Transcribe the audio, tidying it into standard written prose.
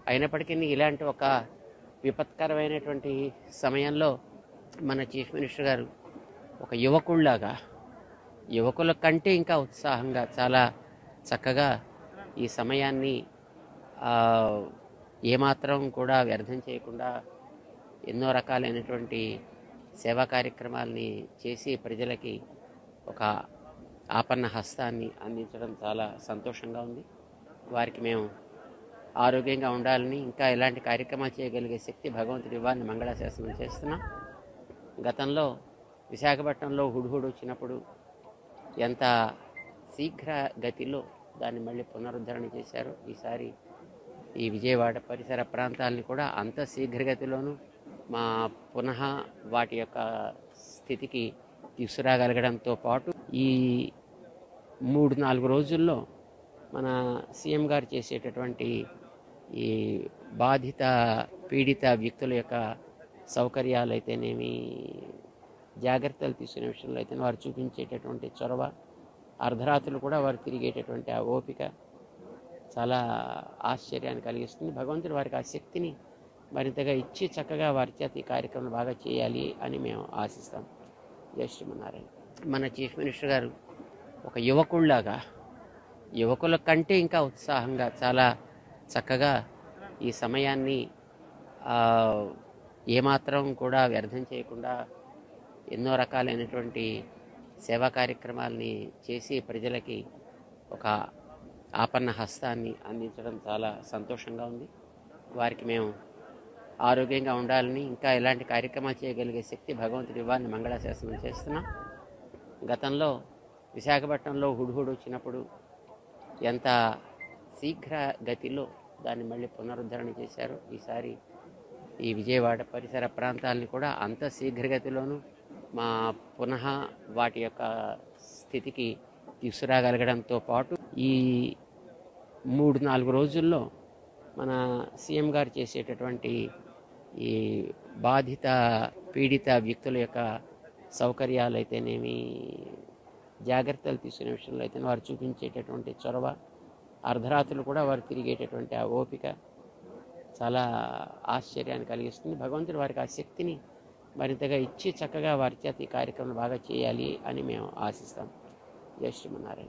అయినప్పటికీ ఇలాంటి ఒక విపత్కరమైనటువంటి సమయంలో మన చీఫ్ మినిస్టర్ గారు ఒక యువకుల్లాగా యువకుల కంటే ఇంకా ఉత్సాహంగా చాలా చక్కగా ఈ సమయాన్ని ఏమాత్రం కూడా వ్యర్థం చేయకుండా ఎన్నో రకాలైనటువంటి సేవా కార్యక్రమాలని చేసి ప్రజలకి ఒక ఆపన్న హస్తాన్ని అందించడం చాలా సంతోషంగా ఉంది. వారికి మేము ఆరోగ్యంగా ఉండాలని, ఇంకా ఇలాంటి కార్యక్రమాలు చేయగలిగే శక్తి భగవంతుడి ఇవ్వాలని మంగళాశాసనం చేస్తున్నాం. గతంలో విశాఖపట్నంలో హుడ్హుడ్ వచ్చినప్పుడు ఎంత శీఘ్ర గతిలో దాన్ని మళ్ళీ పునరుద్ధరణ చేశారు. ఈసారి ఈ విజయవాడ పరిసర ప్రాంతాలని కూడా అంత శీఘ్రగతిలోనూ పునః వాటి యొక్క స్థితికి తీసుకురాగలగడంతో పాటు ఈ 3-4 రోజుల్లో మన సీఎం గారు చేసేటటువంటి ఈ బాధిత పీడిత వ్యక్తుల యొక్క సౌకర్యాలు అయితేనేమి, జాగ్రత్తలు తీసుకునే విషయంలో అయితే వారు చూపించేటటువంటి చొరవ, అర్ధరాత్రులు కూడా వారు తిరిగేటటువంటి ఆ ఓపిక చాలా ఆశ్చర్యాన్ని కలిగిస్తుంది. భగవంతుడు వారికి ఆ శక్తిని మరింతగా ఇచ్చి చక్కగా వారి చేత ఈ కార్యక్రమం బాగా చేయాలి అని మేము ఆశిస్తాం. జై శ్రీమన్నారాయణ. మన చీఫ్ మినిస్టర్ గారు ఒక యువకుల్లాగా యువకుల కంటే ఇంకా ఉత్సాహంగా చాలా చక్కగా ఈ సమయాన్ని ఏమాత్రం కూడా వ్యర్థం చేయకుండా ఎన్నో రకాలైనటువంటి సేవా కార్యక్రమాలని చేసి ప్రజలకి ఒక ఆపన్న హస్తాన్ని అందించడం చాలా సంతోషంగా ఉంది. వారికి మేము ఆరోగ్యంగా ఉండాలని, ఇంకా ఇలాంటి కార్యక్రమాలు చేయగలిగే శక్తి భగవంతుడి ఇవ్వాలని మంగళాశాసనం చేస్తున్నాం. గతంలో విశాఖపట్నంలో హుడ్హుడ్ వచ్చినప్పుడు ఎంత శీఘ్ర గతిలో దాన్ని మళ్ళీ పునరుద్ధరణ చేశారు. ఈసారి ఈ విజయవాడ పరిసర ప్రాంతాలని కూడా అంత శీఘ్రగతిలోనూ పునః వాటి యొక్క స్థితికి తీసుకురాగలగడంతో పాటు ఈ 3-4 రోజుల్లో మన సీఎం గారు చేసేటటువంటి ఈ బాధిత పీడిత వ్యక్తుల యొక్క సౌకర్యాలు అయితేనేమి, జాగ్రత్తలు తీసుకునే విషయంలో అయితే వారు చూపించేటటువంటి చొరవ, అర్ధరాత్రులు కూడా వారు తిరిగేటటువంటి ఆ ఓపిక చాలా ఆశ్చర్యాన్ని కలిగిస్తుంది. భగవంతుడు వారికి ఆ శక్తిని మరింతగా ఇచ్చి చక్కగా వారి చేత ఈ కార్యక్రమం బాగా చేయాలి అని మేము ఆశిస్తాం. జై శ్రీమన్నారాయణ.